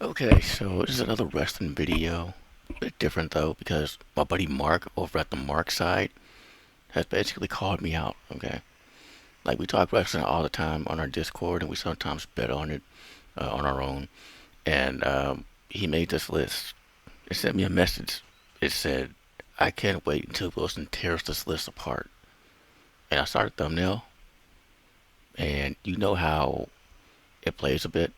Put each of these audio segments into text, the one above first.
Okay, so this is another wrestling video. A bit different though, because my buddy Mark over at the Mark side has basically called me out. Okay, like we talk wrestling all the time on our Discord, and we sometimes bet on it on our own. And he made this list. It sent me a message. It said, "I can't wait until Wilson tears this list apart." And I started thumbnail, and you know how it plays a bit.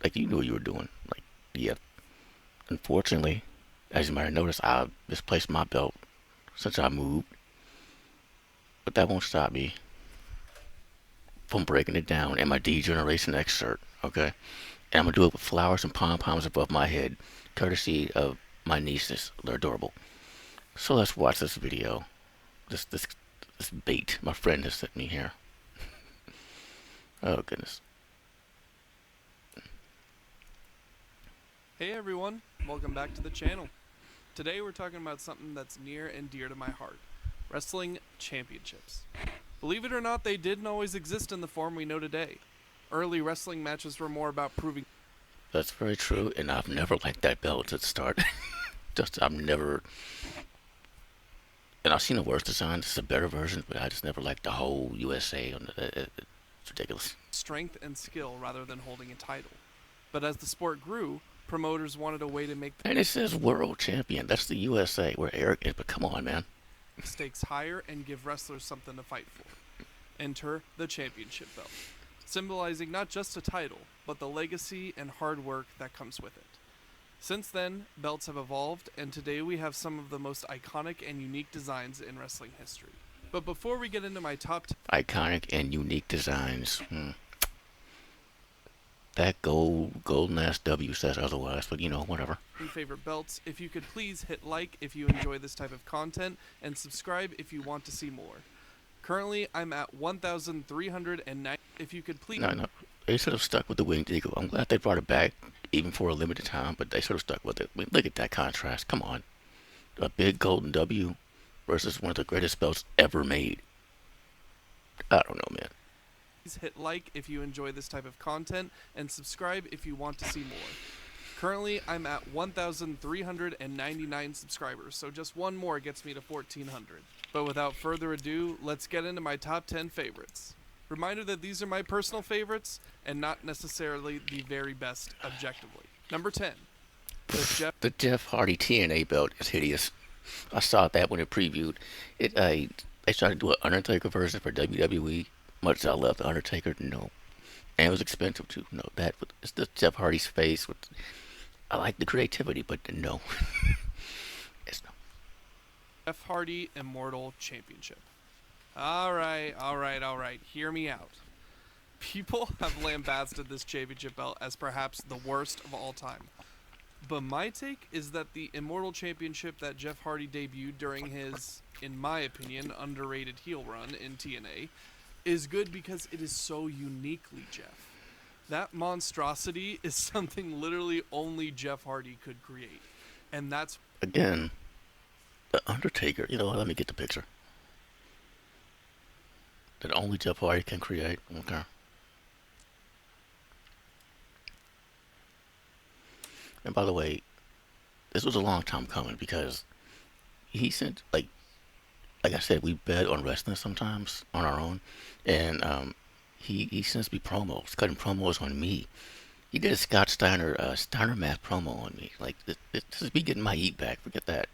Like you knew what you were doing. Like, yeah. Unfortunately, as you might have noticed, I misplaced my belt since I moved, but that won't stop me from breaking it down in my D Generation excerpt, okay? And I'm gonna do it with flowers and pom poms above my head, courtesy of my nieces. They're adorable. So let's watch this video. This bait my friend has sent me here. Oh goodness. Hey everyone, welcome back to the channel. Today we're talking about something that's near and dear to my heart, wrestling championships. Believe it or not, they didn't always exist in the form we know today. Early wrestling matches were more about proving That's very true, and I've never liked that belt at the start. Just I've never, and I've seen a worse design. This is a better version, but I just never liked the whole USA. It's ridiculous. strength and skill rather than holding a title. But as the sport grew, promoters wanted a way to make And it says world champion. That's the USA. We're arrogant, but come on, man. the stakes higher and give wrestlers something to fight for. Enter the championship belt, symbolizing not just a title, but the legacy and hard work that comes with it. Since then, belts have evolved, and today we have some of the most iconic and unique designs in wrestling history. But before we get into my top Iconic and unique designs. That golden ass W says otherwise, but you know, whatever. 10 favorite belts, if you could please hit like if you enjoy this type of content, and subscribe if you want to see more. Currently, I'm at 1,309. If you could please. No. They should have stuck with the winged eagle. I'm glad they brought it back, even for a limited time, but they should have stuck with it. I mean, look at that contrast. Come on. A big golden W versus one of the greatest belts ever made. I don't know, man. Please hit like if you enjoy this type of content, and subscribe if you want to see more. Currently, I'm at 1,399 subscribers, so just one more gets me to 1,400. But without further ado, let's get into my top 10 favorites. Reminder that these are my personal favorites and not necessarily the very best objectively. Number 10, The Jeff Hardy TNA belt is hideous. I saw that when it previewed. They tried to do an Undertaker version for WWE. Much as I love the Undertaker, no. And it was expensive too. No, that it's the Jeff Hardy's face. I like the creativity, but no, it's no. Jeff Hardy Immortal Championship. Alright, hear me out. People have lambasted this championship belt as perhaps the worst of all time. But my take is that the Immortal Championship that Jeff Hardy debuted during his, in my opinion, underrated heel run in TNA is good because it is so uniquely Jeff. That monstrosity is something literally only Jeff Hardy could create. And that's Again, the Undertaker. You know what? Let me get the picture that only Jeff Hardy can create. Okay. And by the way, this was a long time coming because he sent like I said, we bet on wrestling sometimes on our own, and he sends me promos, cutting promos on me. He did a Scott Steiner math promo on me. Like this is me getting my eat back. Forget that.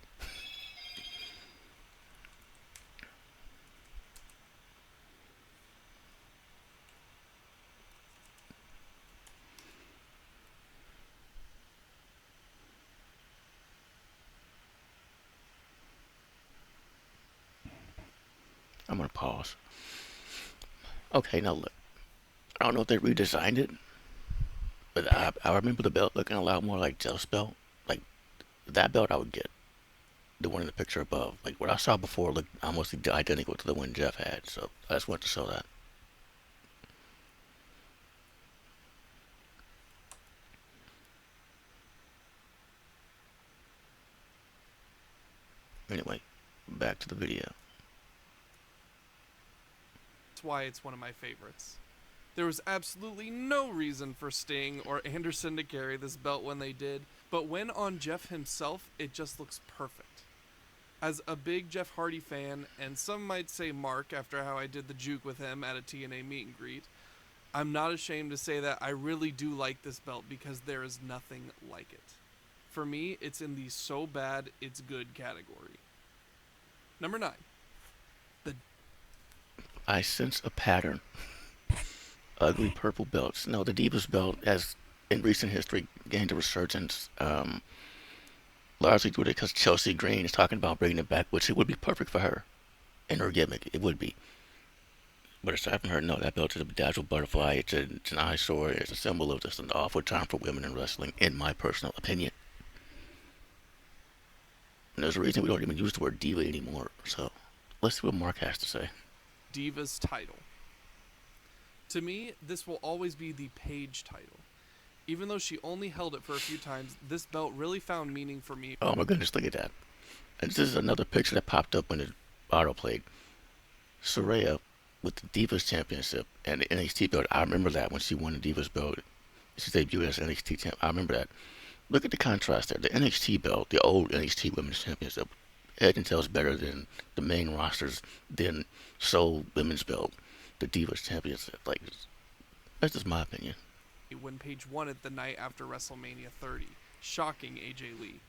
I'm gonna pause. Okay, now look. I don't know if they redesigned it, but I remember the belt looking a lot more like Jeff's belt. Like that belt I would get. The one in the picture above. Like what I saw before looked almost identical to the one Jeff had. So I just wanted to show that. Anyway, back to the video. why it's one of my favorites. There was absolutely no reason for Sting or Anderson to carry this belt when they did, but when on Jeff himself, it just looks perfect. As a big Jeff Hardy fan, and some might say Mark after how I did the juke with him at a TNA meet and greet, I'm not ashamed to say that I really do like this belt because there is nothing like it. For me, it's in the so bad it's good category. Number 9. The I sense a pattern. Ugly purple belts. No, the Divas belt has, in recent history, gained a resurgence. Largely due to because Chelsea Green is talking about bringing it back, which it would be perfect for her and her gimmick. It would be. But aside from her, no, that belt is a bedazzled butterfly. It's an eyesore. It's a symbol of just an awful time for women in wrestling, in my personal opinion. And there's a reason we don't even use the word diva anymore. So let's see what Mark has to say. Divas title. To me, this will always be the Paige title. Even though she only held it for a few times, this belt really found meaning for me. Oh my goodness, look at that. And this is another picture that popped up when it auto played. Saraya with the Divas Championship and the NXT belt. I remember that when she won the Divas belt. She debuted as NXT champ. I remember that. Look at the contrast there. The NXT belt, the old NXT Women's Championship, head and tails better than the main rosters, than Soul Women's belt, the Divas Championship. Like, that's just my opinion. When Paige won it the night after WrestleMania 30, shocking AJ Lee.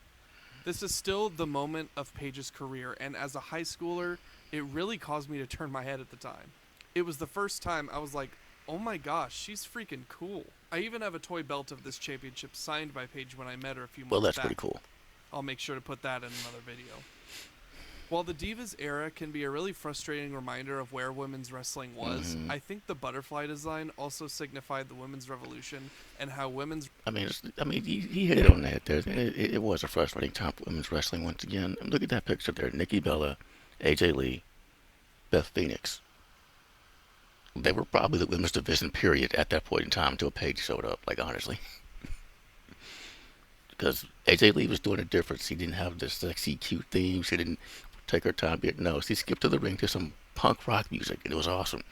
This is still the moment of Paige's career, and as a high schooler, it really caused me to turn my head at the time. It was the first time I was like, oh my gosh, she's freaking cool. I even have a toy belt of this championship signed by Paige when I met her a few months back. Well, that's pretty cool. I'll make sure to put that in another video. While the Divas era can be a really frustrating reminder of where women's wrestling was, I think the butterfly design also signified the women's revolution and how women's... He hit it on the head there. It was a frustrating time for women's wrestling once again. Look at that picture there. Nikki Bella, AJ Lee, Beth Phoenix. They were probably the women's division, period, at that point in time until Paige showed up, like, honestly. Because AJ Lee was doing it different. She didn't have this sexy, cute theme. She didn't take her time. No, she skipped to the ring to some punk rock music, and it was awesome.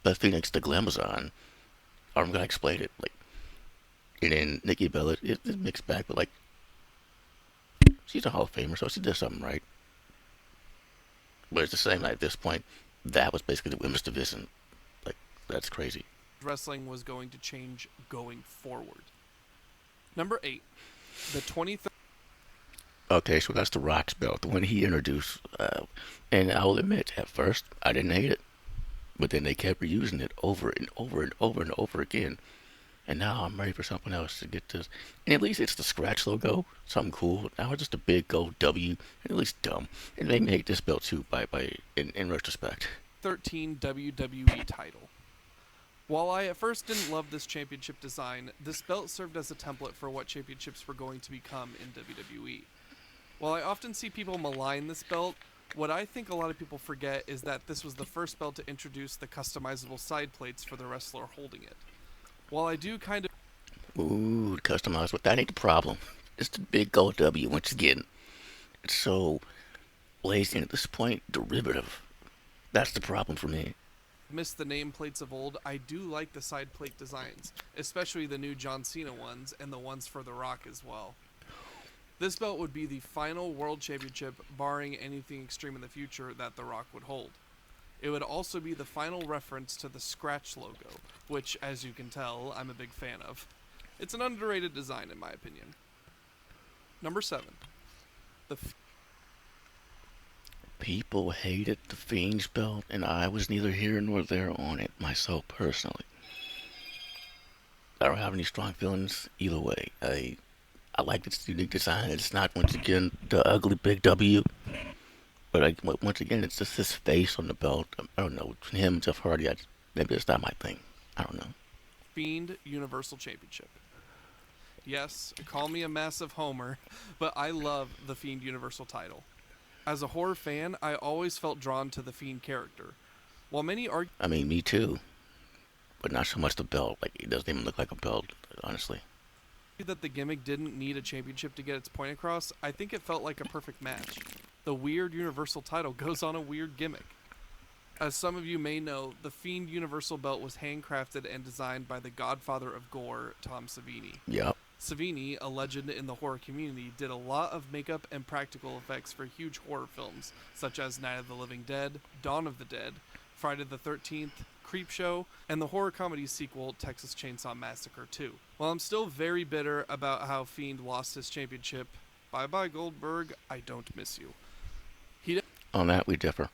Beth Phoenix, the Glamazon, I'm going to explain it. Like, and then Nikki Bella, it's mixed back, but, like, she's a Hall of Famer, so she did something right. But it's the same, like, at this point, that was basically the women's division. Like, that's crazy. Wrestling was going to change going forward. Number 8, the 23rd. Okay, so that's the Rock's belt, the one he introduced. And I will admit, at first, I didn't hate it. But then they kept reusing it over and over and over and over again. And now I'm ready for something else to get this. And at least it's the scratch logo, something cool. Now it's just a big gold W, and at least dumb. And they made this belt too, in retrospect. 13 WWE title. While I at first didn't love this championship design, this belt served as a template for what championships were going to become in WWE. While I often see people malign this belt, what I think a lot of people forget is that this was the first belt to introduce the customizable side plates for the wrestler holding it. While I do kind of... Ooh, customized, but that ain't the problem. It's the big gold W once again. It's so lazy and at this point derivative. That's the problem for me. Miss the nameplates of old, I do like the side plate designs, especially the new John Cena ones and the ones for The Rock as well. This belt would be the final world championship, barring anything extreme in the future, that The Rock would hold. It would also be the final reference to the Scratch logo, which, as you can tell, I'm a big fan of. It's an underrated design, in my opinion. Number 7. People hated the Fiend's belt, and I was neither here nor there on it myself personally. I don't have any strong feelings either way. I like its unique design. It's not, once again, the ugly big W. But once again, it's just his face on the belt. I don't know. Him, Jeff Hardy, maybe it's not my thing. I don't know. Fiend Universal Championship. Yes, call me a massive homer, but I love the Fiend Universal title. As a horror fan, I always felt drawn to the Fiend character. While many argue... me too. But not so much the belt. Like, it doesn't even look like a belt, honestly. That the gimmick didn't need a championship to get its point across, I think it felt like a perfect match. The weird Universal title goes on a weird gimmick. As some of you may know, the Fiend Universal Belt was handcrafted and designed by the godfather of gore, Tom Savini. Yep. Savini, a legend in the horror community, did a lot of makeup and practical effects for huge horror films, such as Night of the Living Dead, Dawn of the Dead, Friday the 13th, Creepshow, and the horror comedy sequel, Texas Chainsaw Massacre 2. While I'm still very bitter about how Fiend lost his championship, bye-bye Goldberg, I don't miss you. On that, we differ.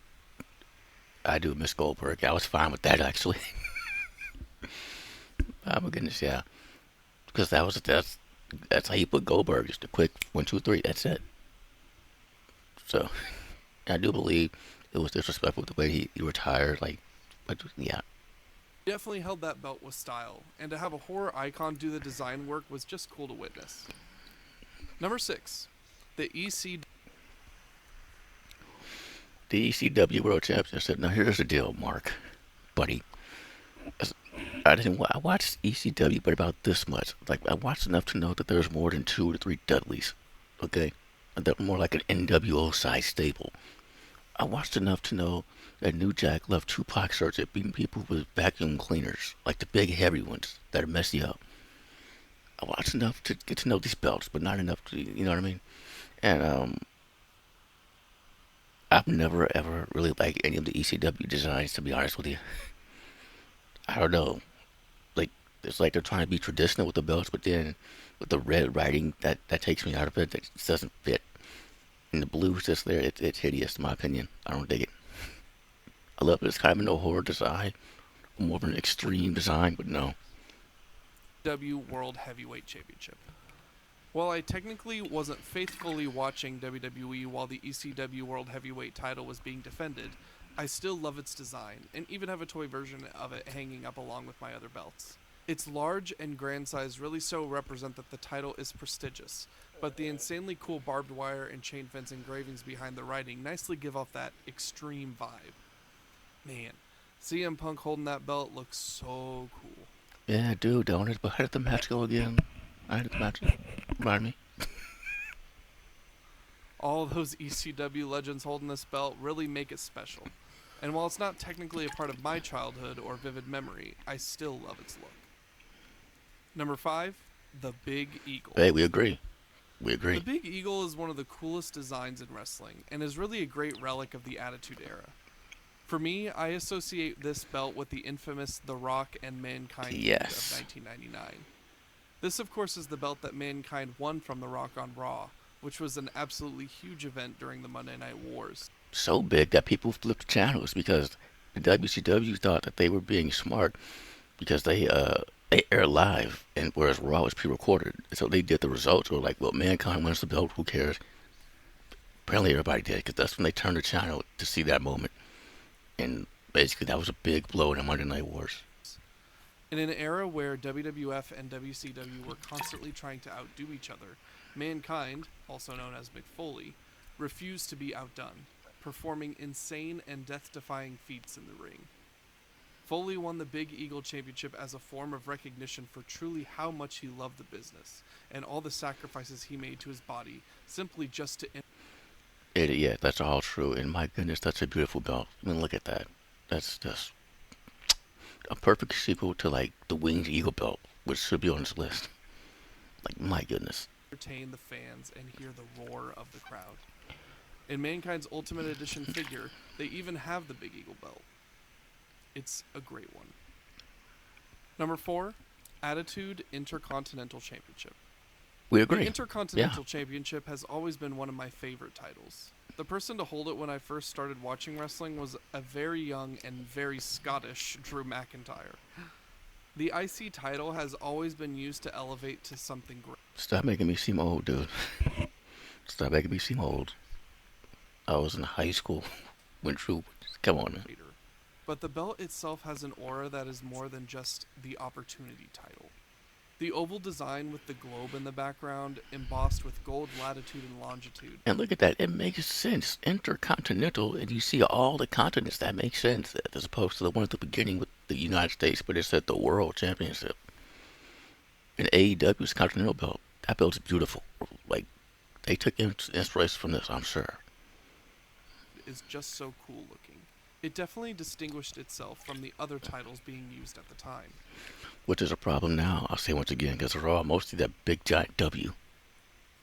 I do miss Goldberg. I was fine with that, actually. Oh, my goodness, yeah. Because that's how you put Goldberg. Just a quick 1, 2, 3. That's it. So, I do believe it was disrespectful the way he retired. Like, but yeah. Definitely held that belt with style, and to have a horror icon do the design work was just cool to witness. Number 6, the EC. The ECW World Championship. Now, here's the deal, Mark, buddy. I watched ECW, but about this much. Like, I watched enough to know that there's more than 2 to 3 Dudleys. Okay? And they're more like an NWO size stable. I watched enough to know that New Jack left Tupac shirts at beating people with vacuum cleaners, like the big heavy ones that mess you up. I watched enough to get to know these belts, but not enough to, you know what I mean? And I've never ever really liked any of the ECW designs, to be honest with you. I don't know. Like, it's like they're trying to be traditional with the belts, but then with the red writing, that takes me out of it. That just doesn't fit. And the blue is just there. It's hideous, in my opinion. I don't dig it. I love it. It's kind of an horror design, more of an extreme design, but no. W World Heavyweight Championship. While I technically wasn't faithfully watching WWE while the ECW World Heavyweight title was being defended, I still love its design, and even have a toy version of it hanging up along with my other belts. Its large and grand size really so represent that the title is prestigious, but the insanely cool barbed wire and chain fence engravings behind the writing nicely give off that extreme vibe. Man, CM Punk holding that belt looks so cool. Yeah, dude, don't it? But how did the match go again? How did the match go? Remind me. All those ECW legends holding this belt really make it special. And while it's not technically a part of my childhood or vivid memory, I still love its look. Number 5, the Big Eagle. Hey, we agree. We agree. The Big Eagle is one of the coolest designs in wrestling, and is really a great relic of the Attitude Era. For me, I associate this belt with the infamous The Rock and Mankind feud Yes. of 1999. This, of course, is the belt that Mankind won from The Rock on Raw, which was an absolutely huge event during the Monday Night Wars. So big that people flipped channels because the WCW thought that they were being smart because they air live, and whereas Raw was pre-recorded, so they did the results. They were like, well, Mankind wins the belt. Who cares? Apparently, everybody did because that's when they turned the channel to see that moment, and basically that was a big blow in the Monday Night Wars. In an era where WWF and WCW were constantly trying to outdo each other, Mankind, also known as Mick Foley, refused to be outdone, performing insane and death-defying feats in the ring. Foley won the Big Eagle Championship as a form of recognition for truly how much he loved the business, and all the sacrifices he made to his body, simply just to... Yeah, that's all true, and my goodness, that's a beautiful belt. I mean, look at that. That's just a perfect sequel to, like, the Winged Eagle belt, which should be on this list. Like, my goodness. Entertain the fans and hear the roar of the crowd. In Mankind's Ultimate Edition figure, they even have the Big Eagle belt. It's a great one. Number 4, Attitude Intercontinental Championship. We The agree. Intercontinental Championship has always been one of my favorite titles. The person to hold it when I first started watching wrestling was a very young and very Scottish Drew McIntyre. The IC title has always been used to elevate to something great. Stop making me seem old, dude. Stop making me seem old. I was in high school when Drew... Come on, man. But the belt itself has an aura that is more than just the opportunity title. The oval design with the globe in the background, embossed with gold latitude and longitude. And look at that. It makes sense. Intercontinental, and you see all the continents. That makes sense. As opposed to the one at the beginning with the United States, but it said the World Championship. And AEW's Continental belt. That belt's beautiful. Like, they took inspiration from this, I'm sure. Is just so cool looking. It definitely distinguished itself from the other titles being used at the time. which is a problem now. I'll say once again because they're all mostly that big giant W.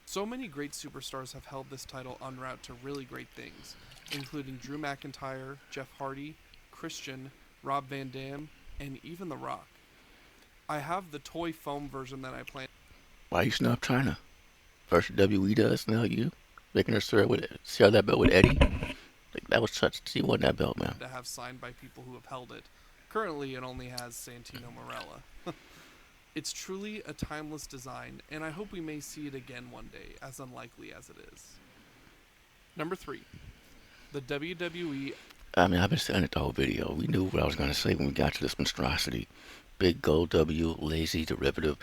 So many great superstars have held this title en route to really great things, including Drew McIntyre, Jeff Hardy, Christian, Rob Van Dam, and even The Rock. I have the toy foam version that I plan Why you snub China? First WWE does, now you making her share that belt with Eddie. Like that was such. She won that belt, man. to have signed by people who have held it. Currently, it only has Santino Marella. It's truly a timeless design, and I hope we may see it again one day, as unlikely as it is. Number 3. The WWE. I mean, I've been saying it the whole video. We knew what I was gonna say when we got to this monstrosity. Big gold W, lazy derivative.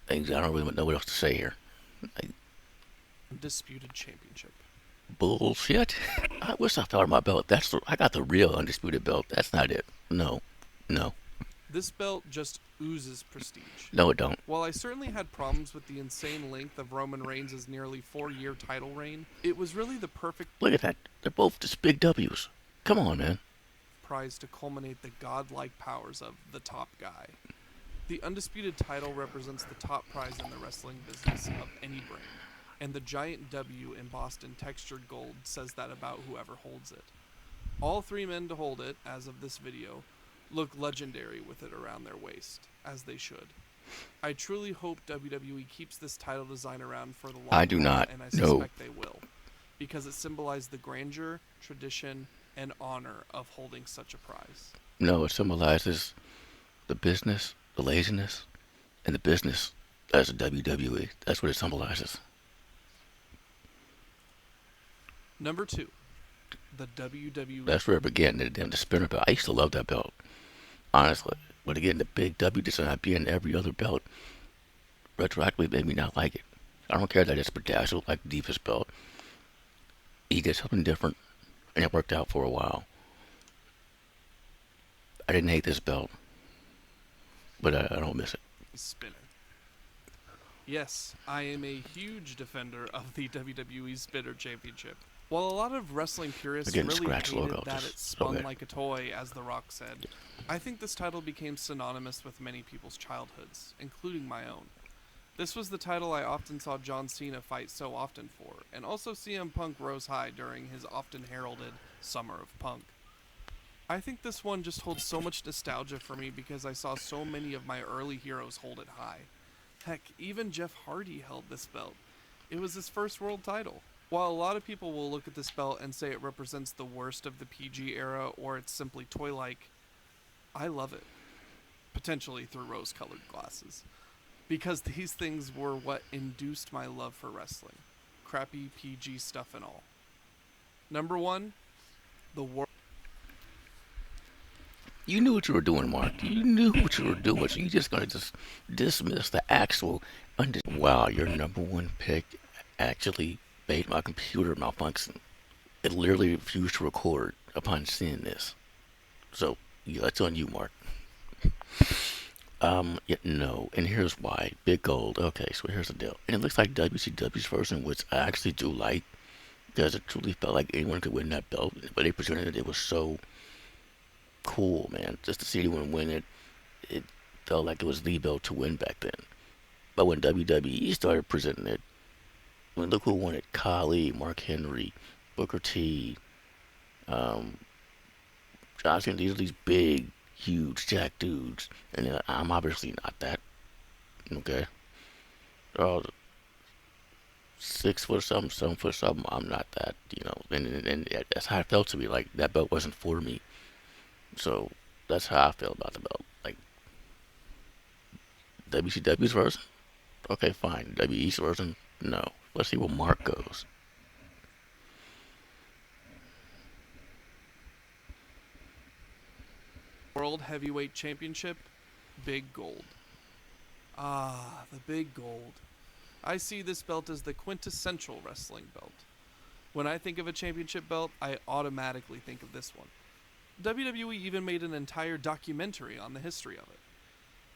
Things I don't really know what else to say here. Like, Undisputed Championship. bullshit. I wish I found my belt. I got the real undisputed belt. That's not it. No, no, This belt just oozes prestige. no, it don't. While I certainly had problems with the insane length of Roman Reigns' nearly 4-year title reign, it was really the perfect Look at that. They're both just big W's. Come on, man. prize to culminate the godlike powers of the top guy. The undisputed title represents the top prize in the wrestling business of any brand, and the giant W embossed in textured gold says that about whoever holds it. All 3 men to hold it, as of this video, look legendary with it around their waist, as they should. I truly hope WWE keeps this title design around for the long I do haul, not. and I No. suspect they will, because it symbolized the grandeur, tradition, and honor of holding such a prize. No, it symbolizes the business, the laziness, and the business as a WWE. That's what it symbolizes. Number 2, the WWE. That's where it began. The spinner belt. I used to love that belt, honestly. But again, the big W does not be in every other belt. Retroactively made me not like it. I don't care that it's bedazzled like the Divas belt. He did something different, and it worked out for a while. I didn't hate this belt, but I don't miss it. Spinner. Yes, I am a huge defender of the WWE Spinner Championship. While a lot of wrestling purists Again, really scratch hated logo, that just it spun okay. like a toy, as The Rock said, I think this title became synonymous with many people's childhoods, including my own. This was the title I often saw John Cena fight so often for, and also CM Punk rose high during his often heralded Summer of Punk. I think this one just holds so much nostalgia for me because I saw so many of my early heroes hold it high. Heck, even Jeff Hardy held this belt. It was his first world title. While a lot of people will look at this belt and say it represents the worst of the PG era or it's simply toy-like, I love it. Potentially through rose-colored glasses. Because these things were what induced my love for wrestling. Crappy PG stuff and all. Number 1, the World. You knew what you were doing, Mark. You knew what you were doing. So you're just gonna just dismiss the actual. Wow, your number one pick actually made my computer malfunction. It literally refused to record upon seeing this. So yeah, that's on you, Mark. Yeah, no, and here's why. Big gold. Okay, so here's the deal. And it looks like WCW's version, which I actually do like, because it truly felt like anyone could win that belt. But they presented it, it was so cool, man. Just to see anyone win it, it felt like it was the belt to win back then. But when WWE started presenting it, I mean, look who won it: Khali, Mark Henry, Booker T, um, John Cena. These are these big, huge, jack dudes, and I'm obviously not that. Okay, they're all 6 foot something, 7 foot something. I'm not that, and that's how it felt to me. Like that belt wasn't for me. So that's how I feel about the belt. Like WCW's version, okay, fine. WE's version, no. Let's see where Mark goes. World Heavyweight Championship, Big Gold. Ah, the Big Gold. I see this belt as the quintessential wrestling belt. When I think of a championship belt, I automatically think of this one. WWE even made an entire documentary on the history of it.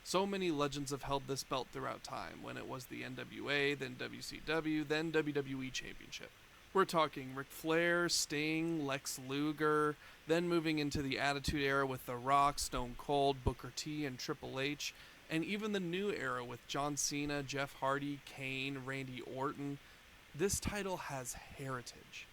So many legends have held this belt throughout time, when it was the NWA, then WCW, then WWE Championship. We're talking Ric Flair, Sting, Lex Luger, then moving into the Attitude Era with The Rock, Stone Cold, Booker T, and Triple H, and even the new era with John Cena, Jeff Hardy, Kane, Randy Orton. This title has heritage.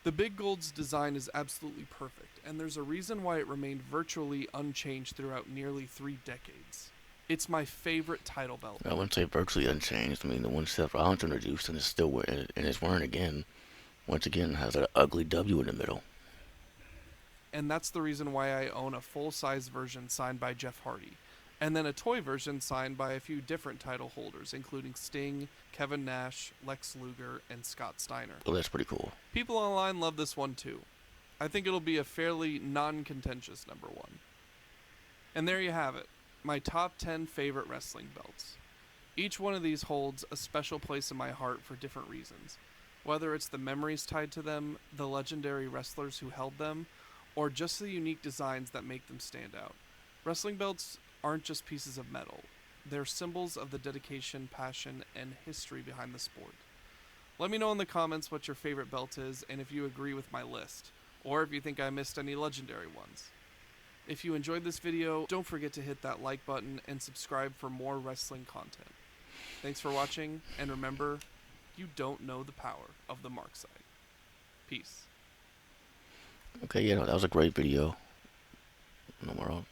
The Big Gold's design is absolutely perfect, and there's a reason why it remained virtually unchanged throughout nearly 3 decades. It's my favorite title belt. I wouldn't say virtually unchanged. I mean, the one Seth Rollins introduced and is still wearing, and is wearing again, once again has an ugly W in the middle. And that's the reason why I own a full-size version signed by Jeff Hardy, and then a toy version signed by a few different title holders, including Sting, Kevin Nash, Lex Luger, and Scott Steiner. Well, that's pretty cool. People online love this one too. I think it'll be a fairly non-contentious number one. And there you have it, my top 10 favorite wrestling belts. Each one of these holds a special place in my heart for different reasons, whether it's the memories tied to them, the legendary wrestlers who held them, or just the unique designs that make them stand out. Wrestling belts aren't just pieces of metal. They're symbols of the dedication, passion, and history behind the sport. Let me know in the comments what your favorite belt is and if you agree with my list, or if you think I missed any legendary ones. If you enjoyed this video, don't forget to hit that like button and subscribe for more wrestling content. Thanks for watching, and remember, you don't know the power of the Mark side. Peace. Okay, yeah, no, that was a great video. No more.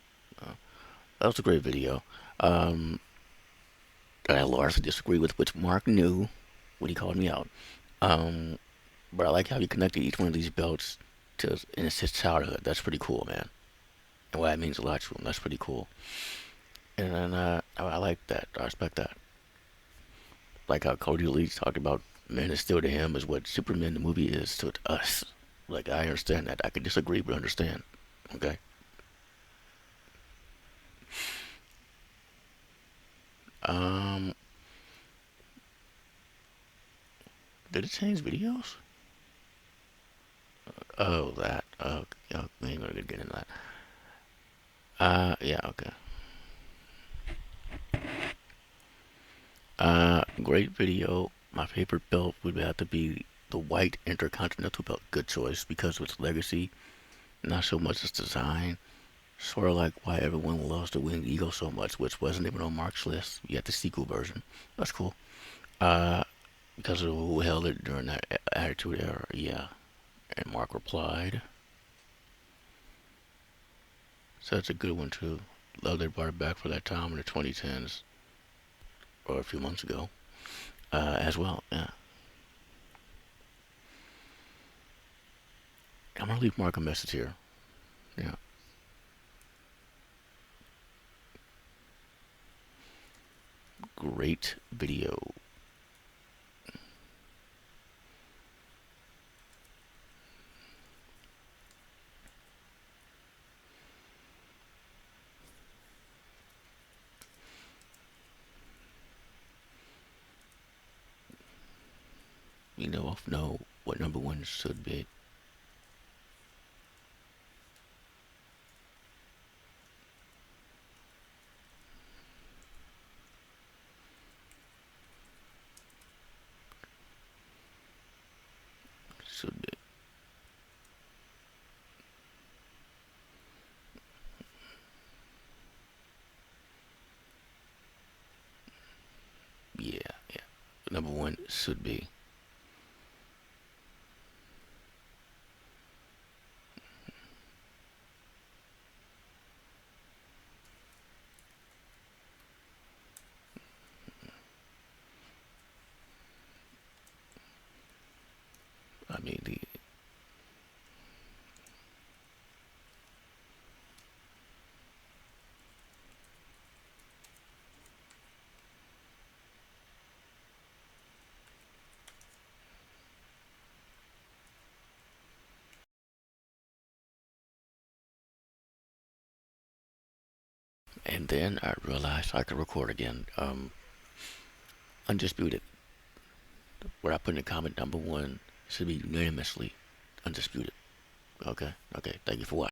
That was a great video. I largely disagree with which Mark knew when he called me out. But I like how he connected each one of these belts to his childhood. That's pretty cool, man. And why it means a lot to him. That's pretty cool. And then I like that. I respect that. Like how Cody Lee talked about Man of Steel to him is what Superman the movie is to us. Like, I understand that. I could disagree, but understand. Okay? Did it change videos? Oh, that. Yeah, we ain't gonna get into that. Yeah, okay. Great video. My favorite belt would have to be the white Intercontinental belt. Good choice because of its legacy, not so much its design. Sort of like why everyone loves the Winged Eagle so much, which wasn't even on Mark's list. You had the sequel version. That's cool. Because of who held it during that Attitude Era, yeah. And Mark replied. So that's a good one too. Love they brought it back for that time in the 2010s, or a few months ago, as well. Yeah. I'm gonna leave Mark a message here. Yeah. Great video. We know what number one should be. Should be. Yeah, yeah. Number one should be. I mean, and then I realized I could record again. Undisputed. Where I put in the comment, number one should be unanimously undisputed. Okay, okay. Thank you for watching.